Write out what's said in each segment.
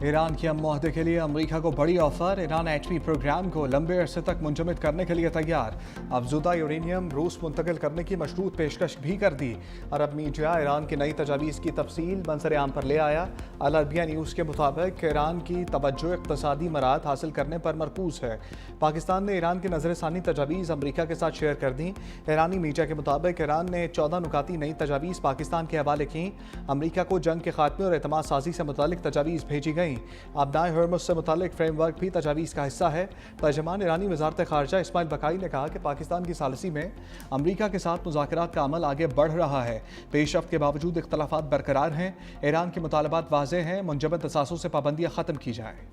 Iran के मुआहदे के लिए अमेरिका को बड़ी ऑफर। ईरान एटमी प्रोग्राम को लंबे अरसे तक मुंजमद करने के लिए तैयार। अफजुदा यूरेनियम रूस मुंतकिल करने की मशरूत पेशकश भी कर दी। अरब मीडिया ईरान की नई तजावीज़ की तफसील मंजर आम पर ले आया। अल अरबिया न्यूज़ के मुताबिक ईरान की तवज्जो इक़्तिसादी मराहत हासिल करने पर मरकूज है। पाकिस्तान ने ईरान की नज़रसानी तजावीज़ अमेरिका के साथ शेयर कर दी। ईरानी मीडिया के मुताबिक ईरान ने 14 नुकाती नई तजावीज़ पाकिस्तान के हवाले की। अमेरिका को जंग के खात्मे और एतमाद साजी से मुतालिक तजावीज़ भेजी गई। अबनाए हर्मुज़ से मुतालिक फ्रेमवर्क भी तजावीज़ का हिस्सा है। तर्जमान ईरानी वज़ारत ख़ारजा इस्माइल बकाई ने कहा कि पाकिस्तान की सालिसी में अमेरिका के साथ मुज़ाकरात का अमल आगे बढ़ रहा है। पेशरफ्त के बावजूद इख्तलाफात बरकरार हैं। ईरान के मुतालबात वाज़ेह हैं, मुंजमद असासों से पाबंदियाँ ख़त्म की जाएँ।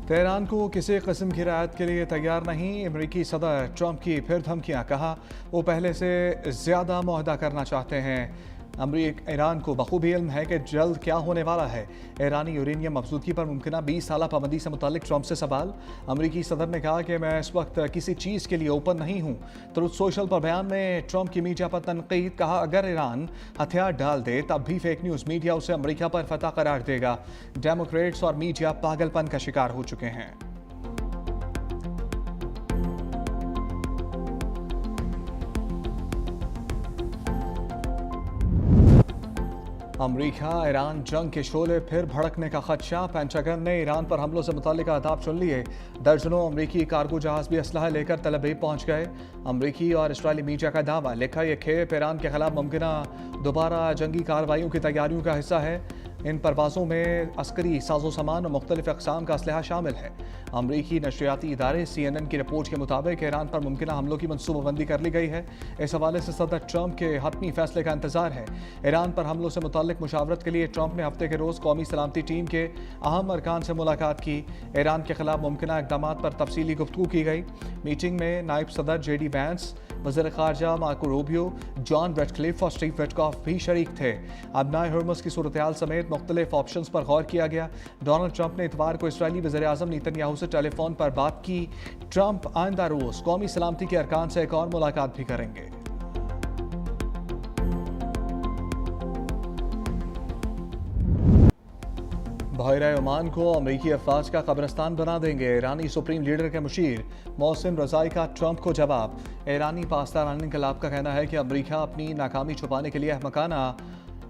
तेहरान को किसी किस्म की रियायत के लिए तैयार नहीं। अमेरिकी सदर ट्रंप की फिर धमकियां। कहा वो पहले से ज़्यादा मुआहदा करना चाहते हैं। ईरान को बखूबी इल्म है कि जल्द क्या होने वाला है। ईरानी यूरेनियम मफसूदगी पर मुमकिन 20 साल पाबंदी से मुतालिक ट्रंप से सवाल। अमेरिकी सदर ने कहा कि मैं इस वक्त किसी चीज़ के लिए ओपन नहीं हूँ। ट्रुथ सोशल पर बयान में ट्रंप की मीडिया पर तनकीद। कहा अगर ईरान हथियार डाल दे तब भी फेक न्यूज़ मीडिया उसे अमेरिका पर फतह करार देगा। डेमोक्रेट्स और मीडिया पागलपन का शिकार हो चुके हैं। अमेरिका ईरान जंग के शोले फिर भड़कने का खदशा। पेंटागन ने ईरान पर हमलों से मुताल्लिक आदाब चुन लिए। दर्जनों अमेरिकी कार्गो जहाज भी असलहा लेकर तल अवीव पहुंच गए। अमेरिकी और इसराइली मीडिया का दावा। लिखा यह खेप ईरान के खिलाफ मुमकिन दोबारा जंगी कार्रवाइयों की तैयारियों का हिस्सा है। इन परवाज़ों में अस्करी साजो सामान और मुख्तलिफ अक़साम का असलहा शामिल है। अमरीकी नशरियाती इदारे CNN की रिपोर्ट के मुताबिक ईरान पर मुमकिन हमलों की मनसूबाबंदी कर ली गई है। इस हवाले से सदर ट्रंप के हतमी फैसले का इंतजार है। ईरान पर हमलों से मुताल्लिक मुशावरत के लिए ट्रंप ने हफ्ते के रोज़ कौमी सलामती टीम के अहम अरकान से मुलाकात की। ईरान के खिलाफ मुमकिन इक़दामात पर तफसीली गुफ्तगू की गई। मीटिंग में नायब सदर JD वैंस, वज़ीर ख़ारजा मार्को रूबियो, जॉन रेडक्लिफ और स्टीव विटकॉफ भी शरीक थे। अबनाए हर्मुज़ की सूरत हाल समेत मुख्तलिफ ऑप्शंस पर गौर किया गया। डोनाल्ड ट्रंप ने इतवार को इसराइली वज़ीर आज़म नेतन्याहू से टेलीफोन पर बात की। ट्रंप आइंदा रोज़ कौमी सलामती के अरकान से एक और मुलाकात भी करेंगे। बहरा ओमान को अमरीकी अफवाज का कब्रिस्तान बना देंगे। ईरानी सुप्रीम लीडर के मुशीर मौसिम रज़ाई का ट्रंप को जवाब। ईरानी पासदारान इनकलाब का कहना है कि अमरीका अपनी नाकामी छुपाने के लिए अहमकाना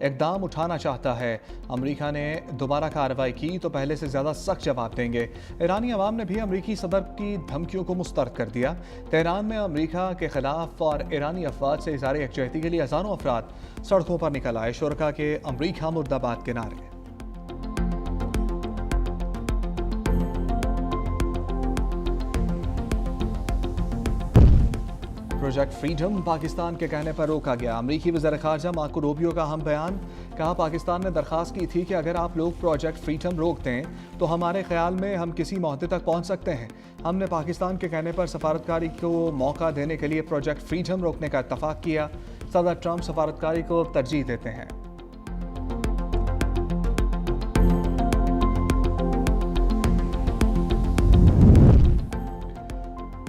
इकदाम उठाना चाहता है। अमरीका ने दोबारा कार्रवाई की तो पहले से ज़्यादा सख्त जवाब देंगे। ईरानी अवाम ने भी अमरीकी सदर की धमकियों को मुस्तरद कर दिया। तेहरान में अमरीका के खिलाफ और ईरानी अफवाज से इज़हार यकजहती के लिए हज़ारों अफराद सड़कों पर निकल आए। शुरका के अमरीका मुर्दाबाद के नारे। प्रोजेक्ट फ्रीडम पाकिस्तान के कहने पर रोका गया। अमरीकी वज़ीर ख़ारजा मार्को रूबियो का अहम बयान। कहा पाकिस्तान ने दरख्वास्त की थी कि अगर आप लोग प्रोजेक्ट फ्रीडम रोक दें तो हमारे ख्याल में हम किसी मुआहदे तक पहुंच सकते हैं। हमने पाकिस्तान के कहने पर सफारतकारी को मौका देने के लिए प्रोजेक्ट फ्रीडम रोकने का इत्तफाक किया। सदर ट्रंप सफारतकारी को तरजीह देते हैं।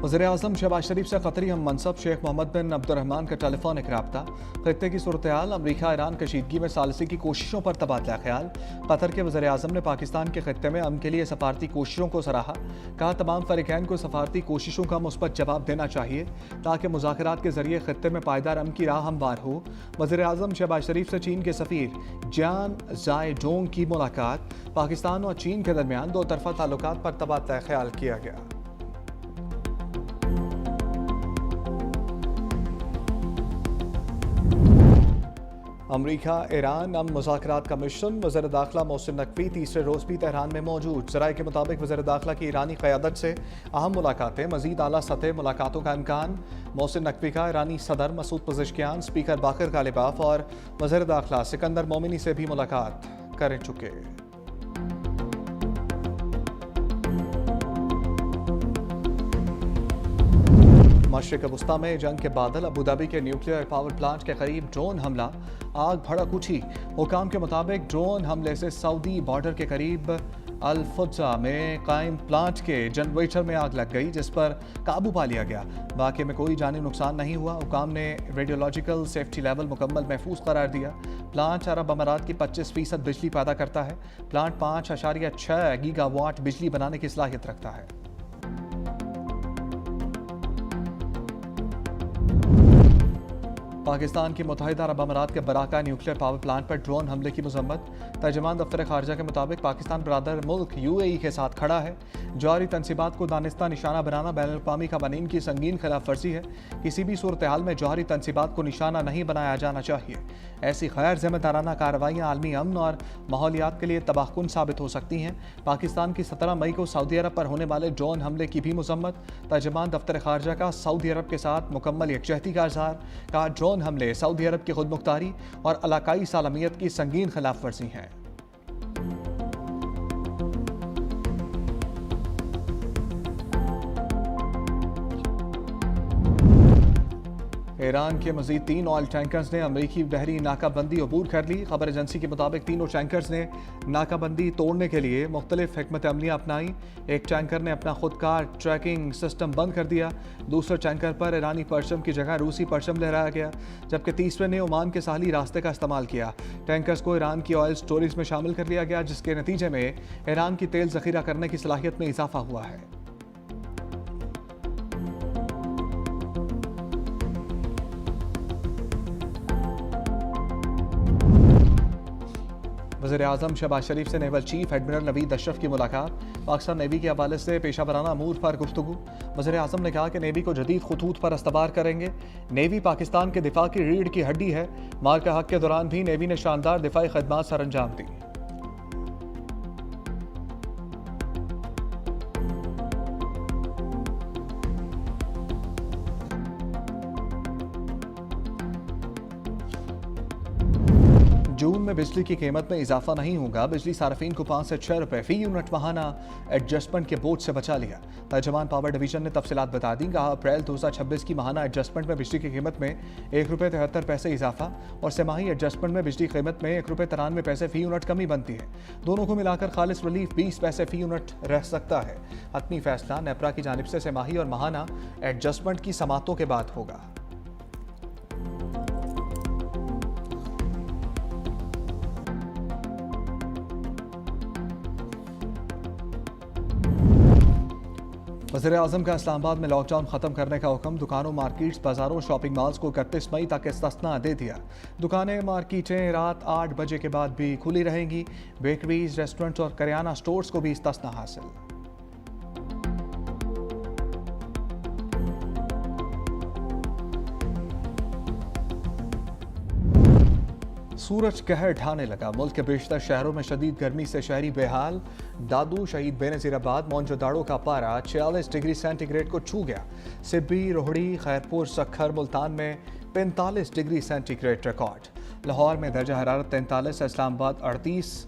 वज़ीर-ए-आज़म शहबाज शरीफ से कतरी हम मनसब शेख मोहम्मद बिन अब्दुर्रहमान का टेलीफोनिक रब्ता। खित्ते की सूरत हाल, अमरीका ईरान कशीदगी में सालिसी की कोशिशों पर तबादला ख्याल। कतर के वज़ीर-ए-आज़म ने पाकिस्तान के खित्ते में अमन के लिए सफारती कोशिशों को सराहा। कहा तमाम फ़रीक़ैन को सफारती कोशिशों का मुस्बत जवाब देना चाहिए ताकि मुज़ाकरात के ज़रिए खित्ते में पायदार अमन की राह हमवार हो। वज़ीर-ए-आज़म शहबाज शरीफ से चीन के सफ़ीर जियान ज़ाएडोंग की मुलाकात। पाकिस्तान और चीन के दरमियान दो तरफ़ा ताल्लुकात पर तबादला ख्याल किया गया। अमरीका ईरान अमन मुज़ाकरात का मिशन। वज़ीर दाखिला मोहसिन नकवी तीसरे रोज़ भी तेहरान में मौजूद। ज़राए के मुताबिक वज़ीर दाखिला की ईरानी क़यादत से अहम मुलाकातें। मज़ीद आला सतह मुलाकातों का इम्कान। मोहसिन नकवी का ईरानी सदर मसूद पज़ेश्कियान, स्पीकर बाकर गालिबाफ और वज़ीर दाखिला सिकंदर मोमिनी से भी मुलाकात कर चुके। मशरिक़ वस्ता में जंग के बादल। अबूधाबी के न्यूक्लियर पावर प्लांट के करीब ड्रोन हमला। आग भड़क उठी। हुकाम के मुताबिक ड्रोन हमले से सऊदी बॉर्डर के करीब अल-फुत्सा में कायम प्लांट के जनरेटर में आग लग गई, जिस पर काबू पा लिया गया। वाक़े में कोई जानी नुकसान नहीं हुआ। हुकाम ने रेडियोलॉजिकल सेफ्टी लेवल मुकम्मल महफूज करार दिया। प्लांट अरब अमारात की 25% बिजली पैदा करता है। प्लांट 5.6 गीगावाट बिजली बनाने की सलाहियत रखता है। पाकिस्तान की मुत्तहिदा अरब अमारात के बराका न्यूक्लियर पावर प्लांट पर ड्रोन हमले की मजम्मत। तर्जमान दफ्तर खारजा के मुताबिक पाकिस्तान बरादर मुल्क UAE के साथ खड़ा है। जारी तनसीबात को दानिस्ता निशाना बनाना बैनुल-अक़वामी क़वानीन की संगीन खिलाफ वर्जी है। किसी भी सूरत हाल में जारी तनसीबात को निशाना नहीं बनाया जाना चाहिए। ऐसी गैर जिम्मेदाराना कार्रवाइयाँ आलमी अमन और माहौलियात के लिए तबाहकुन साबित हो सकती हैं। पाकिस्तान की 17 मई को सऊदी अरब पर होने वाले ड्रोन हमले की भी मजम्मत। तर्जमान दफ्तर खारजा का सऊदी अरब के साथ मुकम्मल यकजहती का इज़हार। कहा ड्रोन हमले सऊदी अरब की खुदमुख्तारी और इलाकाई सालमियत की संगीन खिलाफ वर्जी हैं। ईरान के मजीद 3 ऑयल टैंकर्स ने अमरीकी बहरी नाकाबंदी अबूर कर ली। खबर एजेंसी के मुताबिक तीनों टैंकर्स ने नाकाबंदी तोड़ने के लिए मुख्तलिफ हिकमत अमलियाँ अपनाई। एक टैंकर ने अपना खुदकार ट्रैकिंग सिस्टम बंद कर दिया। दूसरे टैंकर पर ईरानी परचम की जगह रूसी परचम लहराया गया, जबकि तीसरे ने ओमान के साहली रास्ते का इस्तेमाल किया। टैंकर्स को ईरान की ऑयल स्टोरेज में शामिल कर लिया गया, जिसके नतीजे में ईरान की तेल जखीरा करने की सलाहियत में इजाफा हुआ है। वज़ीर-ए-आज़म शहबाज शरीफ से naval chief admiral Naveed Ashraf की मुलाकात। पाकिस्तान नेवी के हवाले से पेशा वराना अमूर पर गुफ्तगू। वज़ीर-ए-आज़म ने कहा कि नेवी को जदीद खतूत पर अस्तबार करेंगे। नेवी पाकिस्तान के दिफा की रीढ़ की हड्डी है। मार्का हक के दौरान भी नेवी ने शानदार दिफाई खदमात सर अंजाम दी। जून में बिजली की कीमत में इजाफा नहीं होगा। बिजली सार्फिन को 5 से 6 रुपए फी यूनिट माहाना एडजस्टमेंट के बोझ से बचा लिया। तर्जमान पावर डिवीजन ने तफसीलात बता दी। कहा अप्रैल 2026 की माहाना एडजस्टमेंट में बिजली की कीमत में 1 रुपये 73 पैसे इजाफा और सेमाही एडजस्टमेंट में बिजली कीमत में 1 रुपये 93 पैसे फी यूनिट कमी बनती है। दोनों को मिलाकर खालिस रिलीफ 20 पैसे फी यूनिट रह सकता है। हतमी फैसला नेपरा की जानिब से सेमाही और माहाना एडजस्टमेंट की समातों के बाद होगा। वज़ीर-ए-आज़म का इस्लामाबाद में लॉकडाउन खत्म करने का हुक्म। दुकानों, मार्केट्स, बाजारों, शॉपिंग मॉल्स को 31 मई तक इस्तिस्ना दे दिया। दुकानें, मार्केटें रात 8 बजे के बाद भी खुली रहेंगी। बेकरीज, रेस्टोरेंट्स और करियाना स्टोर्स को भी इस्तिस्ना हासिल। सूरज कहर ढाने लगा। मुल्क के बेशतर शहरों में शदीद गर्मी से शहरी बेहाल। दादू, शहीद बेनज़ीराबाद, मोइनजोदाड़ो का पारा 46 डिग्री सेंटीग्रेड को छू गया। सिब्बी, रोहड़ी, खैरपुर, सक्खर, मुल्तान में 45 डिग्री सेंटीग्रेड रिकॉर्ड। लाहौर में दर्जा हरारत 43, इस्लामाबाद 38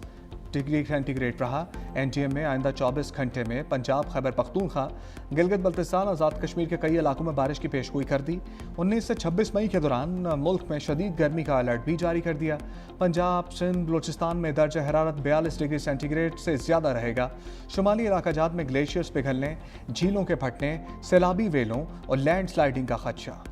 डिग्री सेंटीग्रेड रहा। NGM में आइंदा 24 घंटे में पंजाब, खैबर पख्तूनख्वा, गिलगित बल्तिस्तान, आज़ाद कश्मीर के कई इलाकों में बारिश की पेशगोई कर दी। 19 से 26 मई के दौरान मुल्क में शदीद गर्मी का अलर्ट भी जारी कर दिया। पंजाब, सिंध, बलूचिस्तान में दर्जा हरारत 42 डिग्री सेंटीग्रेड से ज़्यादा रहेगा। शुमाली इलाकाजात में ग्लेशियर्स पिघलने, झीलों के फटने, सैलाबी वेलों और लैंड स्लाइडिंग का खदशा।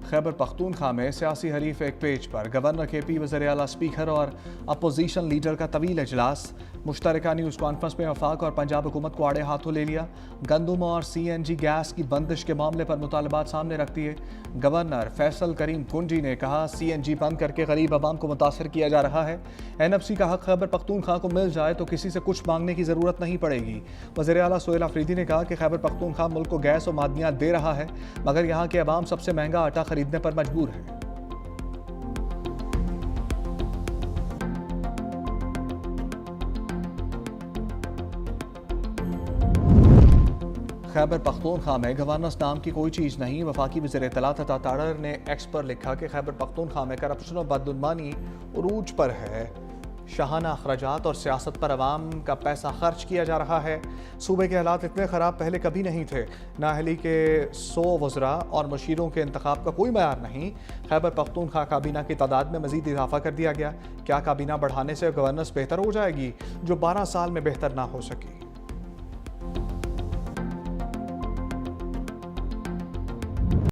खैबर पख्तूनख्वा में सियासी हरीफ एक पेज पर। गवर्नर KP, वज़ीर आला, स्पीकर और अपोजिशन लीडर का तवील इजलास। मुश्तरका न्यूज़ कॉन्फ्रेंस में वफाक और पंजाब हुकूमत को आड़े हाथों ले लिया। गंदम और CNG गैस की बंदिश के मामले पर मुतालबात सामने रख दिए। गवर्नर फैसल करीम कुंजी ने कहा CNG बंद करके गरीब आवाम को मुतासर किया जा रहा है। NFC का हक खैबर पख्तूनख्वा को मिल जाए तो किसी से कुछ मांगने की ज़रूरत नहीं पड़ेगी। वज़ीर आला सोहेल अफरीदी ने कहा कि खैबर पख्तूनख्वा मुल्क को गैस और मादनियात दे रहा है, मगर यहाँ के अवाम सबसे महंगा आटा खरीदने पर मजबूर है। खैबर पख्तूनख्वा में गवर्नेंस नाम की कोई चीज़ नहीं। वफाकी वज़ीर इत्तलात अता तारर ने एक्स पर लिखा कि खैबर पख्तूनख्वा में करप्शन और बदगुमानी उरूज पर है। शाहाना अखराजात और सियासत पर अवाम का पैसा खर्च किया जा रहा है। सूबे के हालात इतने ख़राब पहले कभी नहीं थे। नाअहली के 100 वज़रा और मशीरों के इंतखाब का कोई मयार नहीं। खैबर पख्तूनख्वा काबीना की तादाद में मज़ीद इजाफा कर दिया गया। क्या काबीना बढ़ाने से गवर्नेंस बेहतर हो जाएगी जो 12 साल में बेहतर ना हो सकी?